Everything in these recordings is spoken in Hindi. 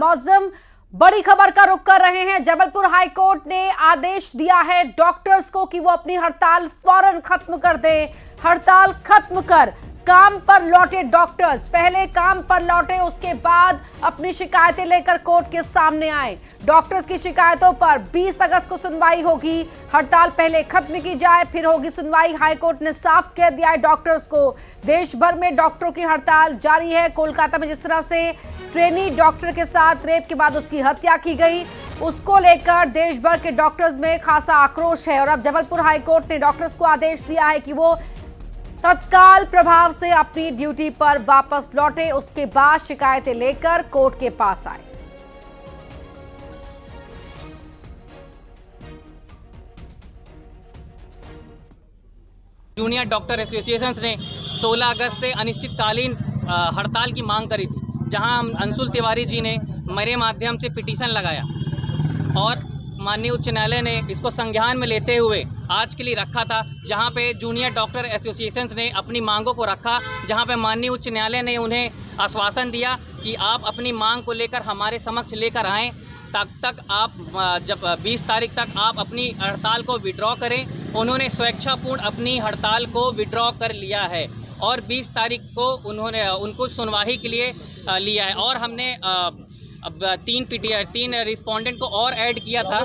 मौसम बड़ी खबर का रुख कर रहे हैं। जबलपुर हाईकोर्ट ने आदेश दिया है डॉक्टर्स को कि वो अपनी हड़ताल फौरन खत्म कर दे। हड़ताल खत्म कर काम पर लौटे डॉक्टर्स, पहले काम पर लौटे, उसके बाद अपनी शिकायतें लेकर कोर्ट के सामने आए। डॉक्टर्स की शिकायतों पर 20 अगस्त को सुनवाई होगी। हड़ताल पहले खत्म की जाए फिर होगी सुनवाई। हाईकोर्ट ने साफ कह दिया है डॉक्टर्स को। देश भर में डॉक्टरों की हड़ताल जारी है। कोलकाता में जिस तरह से ट्रेनी डॉक्टर के साथ रेप के बाद उसकी हत्या की गई, उसको लेकर देश भर के डॉक्टर्स में खासा आक्रोश है। और अब जबलपुर हाईकोर्ट ने डॉक्टर्स को आदेश दिया है कि वो तत्काल प्रभाव से अपनी ड्यूटी पर वापस लौटे, उसके बाद शिकायतें लेकर कोर्ट के पास आए। जूनियर डॉक्टर एसोसिएशंस ने 16 अगस्त से अनिश्चितकालीन हड़ताल की मांग करी थी, जहां अंशुल तिवारी जी ने मेरे माध्यम से पिटीशन लगाया और माननीय उच्च न्यायालय ने इसको संज्ञान में लेते हुए आज के लिए रखा था, जहां पे जूनियर डॉक्टर एसोसिएशंस ने अपनी मांगों को रखा, जहां पे माननीय उच्च न्यायालय ने उन्हें आश्वासन दिया कि आप अपनी मांग को लेकर हमारे समक्ष लेकर आएँ। तक आप जब 20 तारीख तक आप अपनी हड़ताल को विड्रॉ करें। उन्होंने स्वेच्छापूर्ण अपनी हड़ताल को विड्रॉ कर लिया है और 20 तारीख को उन्होंने उनको सुनवाई के लिए लिया है। और हमने अब 3 रिस्पोंडेंट को और ऐड किया था,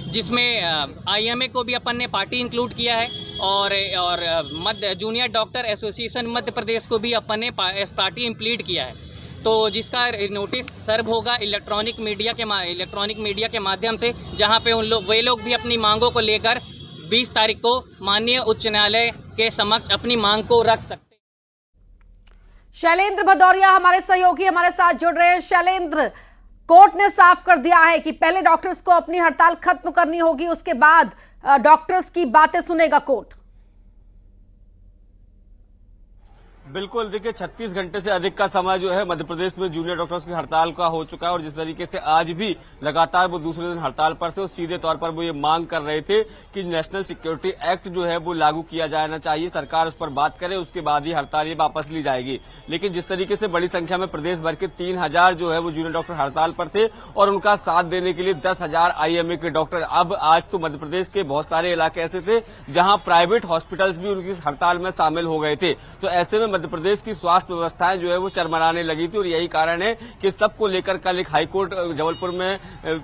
जिसमें आईएमए को भी अपन ने पार्टी इंक्लूड किया है और मध्य junior doctor association Madhya Pradesh को भी अपन ने पार्टी इंप्लीड किया है। तो जिसका नोटिस सर्व होगा इलेक्ट्रॉनिक मीडिया के माध्यम से, जहां पे वे लोग भी अपनी मांगों को लेकर 20 तारीख को माननीय उच्च न्यायालय के समक्ष अपनी मांग को रख सकते। शैलेंद्र भदौरिया हमारे सहयोगी हमारे साथ जुड़ रहे हैं। शैलेंद्र, कोर्ट ने साफ कर दिया है कि पहले डॉक्टर्स को अपनी हड़ताल खत्म करनी होगी, उसके बाद डॉक्टर्स की बातें सुनेगा कोर्ट। बिल्कुल, देखिए 36 घंटे से अधिक का समय जो है मध्य प्रदेश में जूनियर डॉक्टर्स की हड़ताल का हो चुका है और जिस तरीके से आज भी लगातार वो दूसरे दिन हड़ताल पर थे और सीधे तौर पर वो ये मांग कर रहे थे कि नेशनल सिक्योरिटी एक्ट जो है वो लागू किया जाना चाहिए, सरकार उस पर बात करे, उसके बाद ही हड़ताल ये वापस ली जाएगी। लेकिन जिस तरीके से बड़ी संख्या में प्रदेश भर के 3000 जो है वो जूनियर डॉक्टर हड़ताल पर थे और उनका साथ देने के लिए 10,000 आईएमए के डॉक्टर, अब आज तो मध्य प्रदेश के बहुत सारे इलाके ऐसे थे जहां प्राइवेट हॉस्पिटल्स भी उनकी हड़ताल में शामिल हो गए थे। तो ऐसे में मध्य प्रदेश की स्वास्थ्य व्यवस्थाएं जो है वो चरमराने लगी थी और यही कारण है कि सबको लेकर कल एक हाईकोर्ट जबलपुर में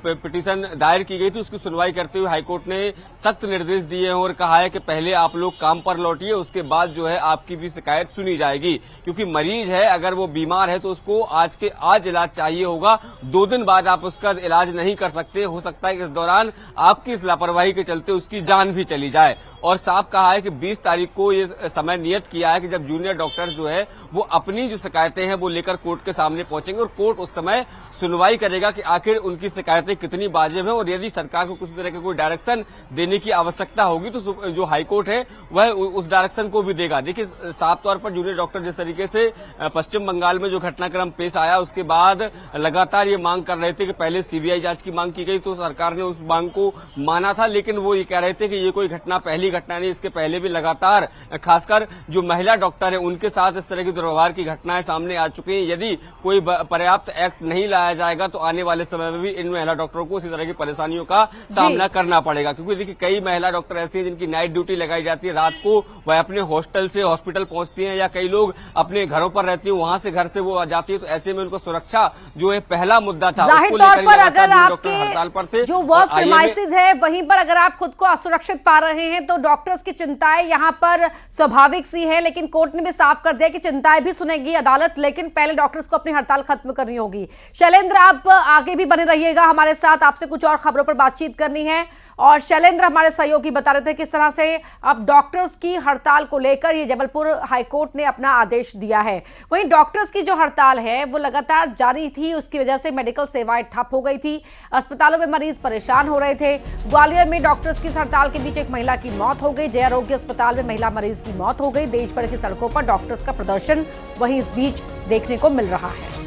पिटीशन दायर की गई थी। उसकी सुनवाई करते हुए हाईकोर्ट ने सख्त निर्देश दिए हैं और कहा है कि पहले आप लोग काम पर लौटिए, उसके बाद जो है आपकी भी शिकायत सुनी जाएगी। क्योंकि मरीज है, अगर वो बीमार है तो उसको आज इलाज चाहिए होगा, 2 दिन बाद आप उसका इलाज नहीं कर सकते। हो सकता है कि इस दौरान आपकी इस लापरवाही के चलते उसकी जान भी चली जाए। और साफ कहा है कि 20 तारीख को ये समय नियत किया है कि जब जूनियर डॉक्टर्स जो है वो अपनी जो शिकायतें हैं वो लेकर कोर्ट के सामने पहुंचेंगे और कोर्ट उस समय सुनवाई करेगा कि आखिर उनकी शिकायतें कितनी वाजिब है और यदि सरकार को किसी तरह का कोई डायरेक्शन देने की आवश्यकता होगी तो जो हाईकोर्ट है वह उस डायरेक्शन को भी देगा। देखिए, साफ तौर पर जूनियर डॉक्टर जिस तरीके से पश्चिम बंगाल में जो घटनाक्रम पेश आया उसके बाद लगातार ये मांग कर रहे थे कि पहले सीबीआई जांच की मांग की गई तो सरकार ने उस मांग को माना था, लेकिन वो ये कह रहे थे कि ये कोई घटना पहली घटना नहीं, इसके पहले भी लगातार खासकर जो महिला डॉक्टर है उनके साथ इस तरह की दुर्व्यवहार की घटनाएं सामने आ चुकी हैं। यदि कोई पर्याप्त एक्ट नहीं लाया जाएगा तो आने वाले समय में भी इन महिला डॉक्टरों को इसी तरह की परेशानियों का सामना करना पड़ेगा। क्योंकि देखिए, कई महिला डॉक्टर ऐसी हैं जिनकी नाइट ड्यूटी लगाई जाती है, रात को वह अपने हॉस्टल से हॉस्पिटल पहुंचती हैं या कई लोग अपने घरों पर रहती हैं, वहां से घर से वो जाती है। तो ऐसे में उनको सुरक्षा जो है पहला मुद्दा था, जाहिर तौर पर अगर आपके जो वर्क प्रीमाइसेस है वहीं पर अगर आप खुद को असुरक्षित पा रहे हैं तो डॉक्टर्स की चिंताएं यहां पर स्वाभाविक सी है। लेकिन कोर्ट ने भी साफ कर दिया कि चिंताएं भी सुनेगी अदालत, लेकिन पहले डॉक्टर्स को अपनी हड़ताल खत्म करनी होगी। शैलेंद्र, आप आगे भी बने रहिएगा हमारे साथ, आपसे कुछ और खबरों पर बातचीत करनी है। और शैलेंद्र हमारे सहयोगी बता रहे थे किस तरह से अब डॉक्टर्स की हड़ताल को लेकर ये जबलपुर हाईकोर्ट ने अपना आदेश दिया है। वहीं डॉक्टर्स की जो हड़ताल है वो लगातार जारी थी, उसकी वजह से मेडिकल सेवाएं ठप हो गई थी, अस्पतालों में मरीज परेशान हो रहे थे। ग्वालियर में डॉक्टर्स की हड़ताल के बीच एक महिला की मौत हो गई, जय आरोग्य अस्पताल में महिला मरीज की मौत हो गई। देश भर की सड़कों पर डॉक्टर्स का प्रदर्शन वहीं इस बीच देखने को मिल रहा है।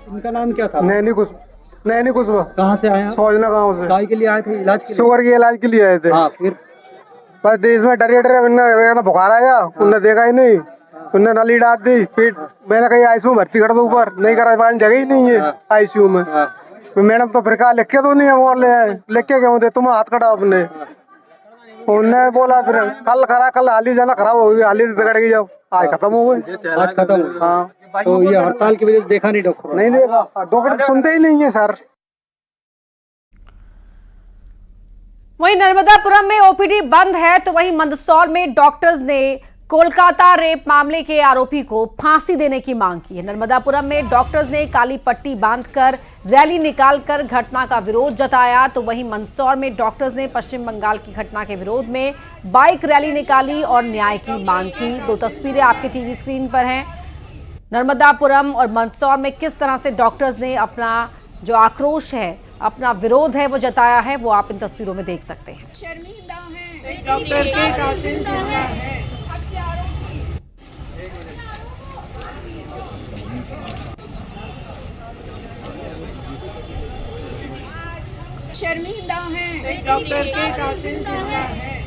उनका नाम क्या था? नैनी कुछ नहीं कुछ कहाँ से आए आप? सोचना गाँव से काय के लिए आए थे? इलाज के लिए? शुगर के इलाज के लिए आए थे। हाँ, फिर बस देश में डरे बुखार आया, उनने देखा ही नहीं, उनने नली डाल दी पेट। मैंने कही आईसीयू भर्ती कर दो, ऊपर नहीं करा, जगह ही नहीं है आईसीयू में। मैडम तो फिर कहा लिख के तो नहीं है, वो ले आए, लिख के क्यों दे, तुम हाथ कटा अपने। उनने बोला फिर कल करा, कल हाली जाना खराब हो गई, हाली बिगड़ गई, जब आज खत्म हो गई। आज खत्म हो? हाँ। तो ये हड़ताल की वजह से देखा नहीं डॉक्टर? नहीं देखा, डॉक्टर सुनते ही नहीं है सर। वहीं नर्मदापुरम में ओपीडी बंद है तो वहीं मंदसौर में डॉक्टर्स ने कोलकाता रेप मामले के आरोपी को फांसी देने की मांग की है। नर्मदापुरम में डॉक्टर्स ने काली पट्टी बांधकर रैली निकालकर घटना का विरोध जताया, तो वहीं मंदसौर में डॉक्टर्स ने पश्चिम बंगाल की घटना के विरोध में बाइक रैली निकाली और न्याय की मांग की। दो तस्वीरें आपके टीवी स्क्रीन पर हैं। नर्मदापुरम और मंदसौर में किस तरह से डॉक्टर्स ने अपना जो आक्रोश है, अपना विरोध है वो जताया है, वो आप इन तस्वीरों में देख सकते हैं। डॉक्टर के कातिल जिंदा है। शर्मिंदा हैं। डॉक्टर के कातिल जिंदा है।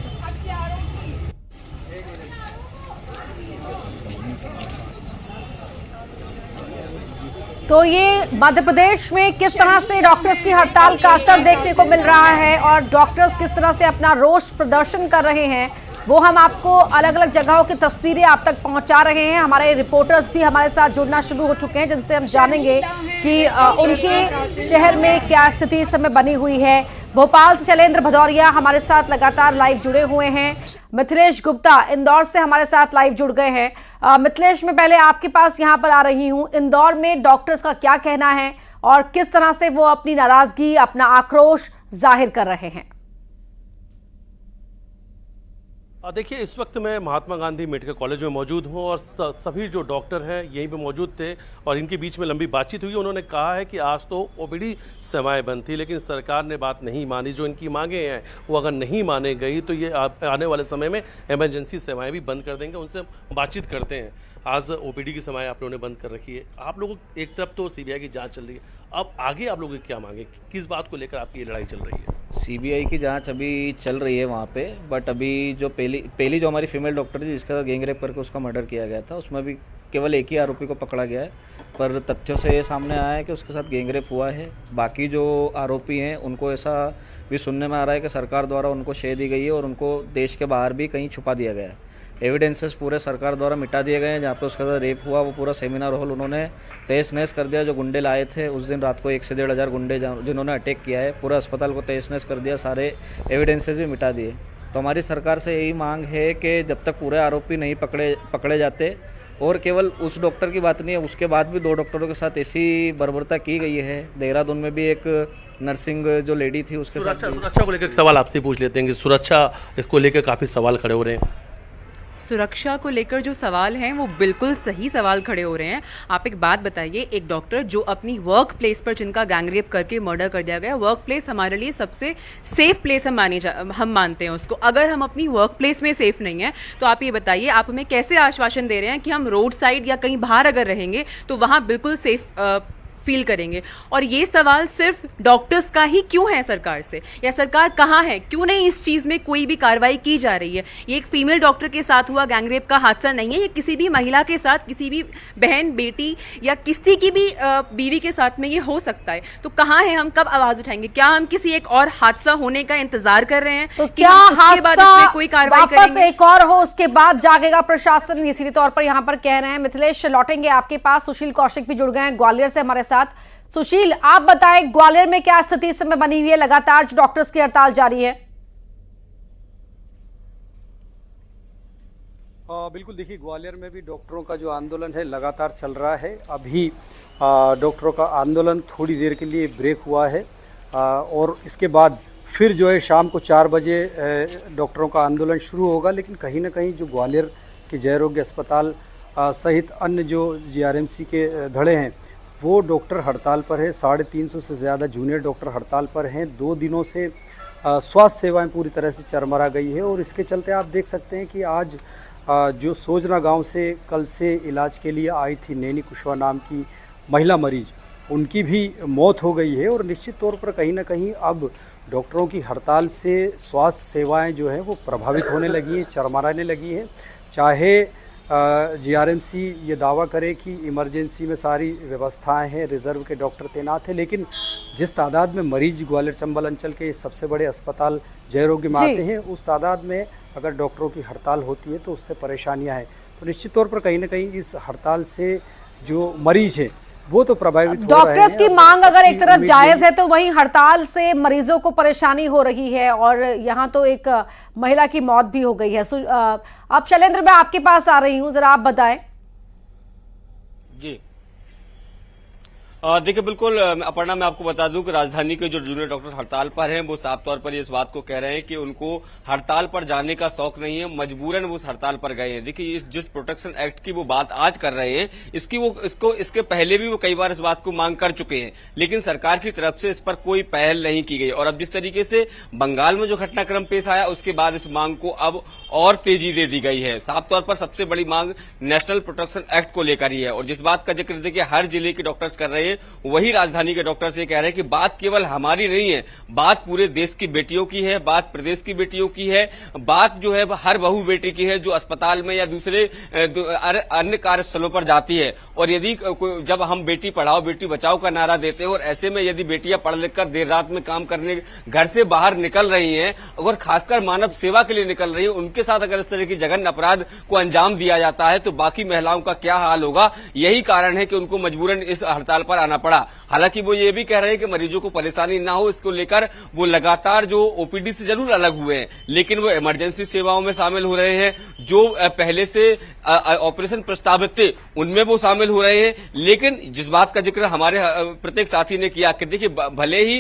तो ये मध्य प्रदेश में किस तरह से डॉक्टर्स की हड़ताल का असर देखने को मिल रहा है और डॉक्टर्स किस तरह से अपना रोष प्रदर्शन कर रहे हैं, वो हम आपको अलग अलग जगहों की तस्वीरें आप तक पहुंचा रहे हैं। हमारे रिपोर्टर्स भी हमारे साथ जुड़ना शुरू हो चुके हैं, जिनसे हम जानेंगे कि उनके शहर में क्या स्थिति इस समय बनी हुई है। भोपाल से शैलेंद्र भदौरिया हमारे साथ लगातार लाइव जुड़े हुए हैं। मिथिलेश गुप्ता इंदौर से हमारे साथ लाइव जुड़ गए हैं। मिथिलेश, मैं पहले आपके पास यहां पर आ रही हूं। इंदौर में डॉक्टर्स का क्या कहना है और किस तरह से वो अपनी नाराजगी, अपना आक्रोश जाहिर कर रहे हैं? देखिए, इस वक्त मैं महात्मा गांधी मेडिकल कॉलेज में मौजूद हूं और सभी जो डॉक्टर हैं यहीं पे मौजूद थे और इनके बीच में लंबी बातचीत हुई। उन्होंने कहा है कि आज तो ओपीडी सेवाएं बंद थी, लेकिन सरकार ने बात नहीं मानी। जो इनकी मांगे हैं वो अगर नहीं माने गई तो ये आने वाले समय में इमरजेंसी सेवाएं भी बंद कर देंगे। उनसे बातचीत करते हैं। आज ओपीडी की सेवाएं आप लोगों ने बंद कर रखी है। आप लोगों एक तरफ तो सीबीआई की जाँच चल रही है, अब आगे आप लोगों की क्या मांगे, किस बात को लेकर आपकी ये लड़ाई चल रही है? सीबीआई की जांच अभी चल रही है वहाँ पे, बट अभी जो पहली जो हमारी फीमेल डॉक्टर थी जिसका गैंग रेप करके उसका मर्डर किया गया था, उसमें भी केवल एक ही आरोपी को पकड़ा गया है। पर तथ्यों से ये सामने आया है कि उसके साथ गैंग रेप हुआ है। बाकी जो आरोपी हैं उनको ऐसा भी सुनने में आ रहा है कि सरकार द्वारा उनको शे दी गई है और उनको देश के बाहर भी कहीं छुपा दिया गया है। एविडेंसेस पूरे सरकार द्वारा मिटा दिए गए हैं। जहाँ पे उसका रेप हुआ वो पूरा सेमिनार हॉल उन्होंने तहस नहस कर दिया। जो गुंडे लाए थे उस दिन रात को 1 से 1,500 गुंडे जिन्होंने अटैक किया है, पूरा अस्पताल को तहस नहस कर दिया, सारे एविडेंसेस भी मिटा दिए। तो हमारी सरकार से यही मांग है कि जब तक पूरे आरोपी नहीं पकड़े जाते, और केवल उस डॉक्टर की बात नहीं है, उसके बाद भी 2 डॉक्टरों के साथ ऐसी बर्बरता की गई है। देहरादून में भी एक नर्सिंग जो लेडी थी उसके साथ। सुरक्षा को लेकर एक सवाल आपसे पूछ लेते हैं कि सुरक्षा को लेकर काफ़ी सवाल खड़े हो रहे हैं। सुरक्षा को लेकर जो सवाल हैं वो बिल्कुल सही सवाल खड़े हो रहे हैं। आप एक बात बताइए, एक डॉक्टर जो अपनी वर्क प्लेस पर जिनका गैंगरेप करके मर्डर कर दिया गया, वर्क प्लेस हमारे लिए सबसे सेफ प्लेस हम मानते हैं उसको। अगर हम अपनी वर्क प्लेस में सेफ नहीं है तो आप ये बताइए, आप हमें कैसे आश्वासन दे रहे हैं कि हम रोड साइड या कहीं बाहर अगर रहेंगे तो वहाँ बिल्कुल सेफ फील करेंगे? और ये सवाल सिर्फ डॉक्टर्स का ही क्यों है सरकार से, या सरकार कहाँ है, क्यों नहीं इस चीज़ में कोई भी कार्रवाई की जा रही है? ये एक फीमेल डॉक्टर के साथ हुआ गैंगरेप का हादसा नहीं है, ये किसी भी महिला के साथ, किसी भी बहन, बेटी या किसी की भी बीवी के साथ में ये हो सकता है। तो कहाँ है, हम कब आवाज़ उठाएंगे? क्या हम किसी एक और हादसा होने का इंतजार कर रहे हैं तो कि क्या उसके बाद इसमें कोई कार्रवाई करेंगे? एक और हो उसके बाद जागेगा प्रशासन, इसी तौर पर यहाँ पर कह रहे हैं। मिथिलेश, लौटेंगे आपके पास। सुशील कौशिक भी जुड़ गए हैं ग्वालियर से हमारे साथ। सुशील, आप बताएं ग्वालियर में क्या स्थिति इस समय बनी हुई है? लगातार जो डॉक्टर्स की हड़ताल जारी है। बिल्कुल, देखिए ग्वालियर में भी डॉक्टरों का जो आंदोलन है लगातार चल रहा है। अभी डॉक्टरों का आंदोलन थोड़ी देर के लिए ब्रेक हुआ है और इसके बाद फिर जो है शाम को 4 बजे डॉक्टरों का आंदोलन शुरू होगा। लेकिन कहीं ना कहीं जो ग्वालियर के जयरोग्य अस्पताल सहित अन्य जो जीआरएमसी के धड़े हैं वो डॉक्टर हड़ताल पर है। 350 से ज़्यादा जूनियर डॉक्टर हड़ताल पर हैं। 2 दिनों से स्वास्थ्य सेवाएं पूरी तरह से चरमरा गई है और इसके चलते आप देख सकते हैं कि आज जो सोजना गांव से कल से इलाज के लिए आई थी नैनी कुशवाहा नाम की महिला मरीज, उनकी भी मौत हो गई है। और निश्चित तौर पर कहीं ना कहीं अब डॉक्टरों की हड़ताल से स्वास्थ्य सेवाएं जो है वो प्रभावित होने लगी हैं, चरमराने लगी हैं। चाहे जीआरएमसी ये दावा करे कि इमरजेंसी में सारी व्यवस्थाएं हैं, रिजर्व के डॉक्टर तैनात हैं, लेकिन जिस तादाद में मरीज ग्वालियर चंबल अंचल के सबसे बड़े अस्पताल जयरोग्य में आते हैं, उस तादाद में अगर डॉक्टरों की हड़ताल होती है तो उससे परेशानियां हैं। तो निश्चित तौर पर कहीं ना कहीं इस हड़ताल से जो मरीज है वो तो प्रभावित हो रहे हैं। डॉक्टर्स की मांग अगर एक तरफ जायज है तो वहीं हड़ताल से मरीजों को परेशानी हो रही है और यहाँ तो एक महिला की मौत भी हो गई है। अब शैलेंद्र, मैं आपके पास आ रही हूँ, जरा आप बताएं। जी देखिए, बिल्कुल अपर्णा, मैं आपको बता दूं कि राजधानी के जो जूनियर डॉक्टर हड़ताल पर हैं वो साफ तौर पर इस बात को कह रहे हैं कि उनको हड़ताल पर जाने का शौक नहीं है, मजबूरन वो उस हड़ताल पर गए हैं। देखिए, जिस प्रोटेक्शन एक्ट की वो बात आज कर रहे हैं, इसके पहले भी वो कई बार इस बात को मांग कर चुके हैं, लेकिन सरकार की तरफ से इस पर कोई पहल नहीं की गई। और अब जिस तरीके से बंगाल में जो घटनाक्रम पेश आया, उसके बाद इस मांग को अब और तेजी दे दी गई है। साफ तौर पर सबसे बड़ी मांग नेशनल प्रोटेक्शन एक्ट को लेकर ही है। और जिस बात का जिक्र देखिए हर जिले के डॉक्टर्स कर रहे हैं, वही राजधानी के डॉक्टर से कह रहे हैं कि बात केवल हमारी नहीं है, बात पूरे देश की बेटियों की है, बात प्रदेश की बेटियों की है, बात जो है हर बहू बेटी की है जो अस्पताल में या दूसरे अन्य कार्यस्थलों पर जाती है। और यदि जब हम बेटी पढ़ाओ बेटी बचाओ का नारा देते हैं और ऐसे में यदि बेटियां पढ़ लिखकर देर रात में काम करने घर से बाहर निकल रही हैं और खासकर मानव सेवा के लिए निकल रही है, उनके साथ अगर इस तरह की जघन्य अपराध को अंजाम दिया जाता है तो बाकी महिलाओं का क्या हाल होगा। यही कारण है कि उनको मजबूरन इस हड़ताल पर आना पड़ा। हालांकि वो ये भी कह रहे हैं कि मरीजों को परेशानी ना हो, इसको लेकर वो लगातार जो ओपीडी से जरूर अलग हुए हैं, लेकिन वो इमरजेंसी सेवाओं में शामिल हो रहे हैं। जो पहले से ऑपरेशन प्रस्तावित थे उनमें वो शामिल हो रहे हैं। लेकिन जिस बात का जिक्र हमारे प्रत्येक साथी ने किया कि देखिए, भले ही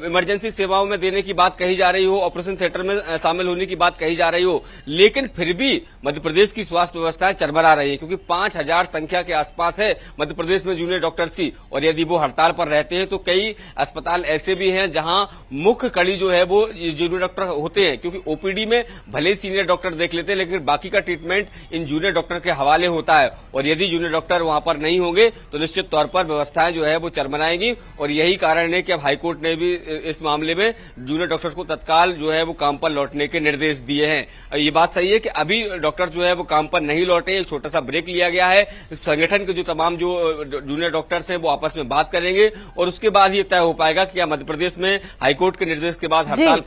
इमरजेंसी सेवाओं में देने की बात कही जा रही हो, ऑपरेशन थिएटर में शामिल होने की बात कही जा रही हो, लेकिन फिर भी मध्य प्रदेश की स्वास्थ्य व्यवस्थाएं चरमरा रही है, क्योंकि 5000 संख्या के आसपास है मध्य प्रदेश में जूनियर डॉक्टर्स की। और यदि वो हड़ताल पर रहते हैं तो कई अस्पताल ऐसे भी हैं जहां मुख्य कड़ी जो है वो जूनियर डॉक्टर होते हैं, क्योंकि ओपीडी में भले ही सीनियर डॉक्टर देख लेते हैं लेकिन बाकी का ट्रीटमेंट इन जूनियर डॉक्टर के हवाले होता है। और यदि जूनियर डॉक्टर वहां पर नहीं होंगे तो निश्चित तौर पर व्यवस्थाएं जो है वो चरमराएंगी। और यही कारण है कि अब हाईकोर्ट ने भी इस मामले में जूनियर डॉक्टर्स को तत्काल जो है वो काम पर लौटने के निर्देश दिए हैं। ये बात सही है कि अभी डॉक्टर जो है वो काम पर नहीं लौटे, एक छोटा सा ब्रेक लिया गया है। संगठन के जो तमाम जो जूनियर डॉक्टर्स हैं वो आपस में बात करेंगे और उसके बाद ये तय हो पाएगा कि क्या मध्य प्रदेश में हाईकोर्ट के निर्देश के बाद हड़ताल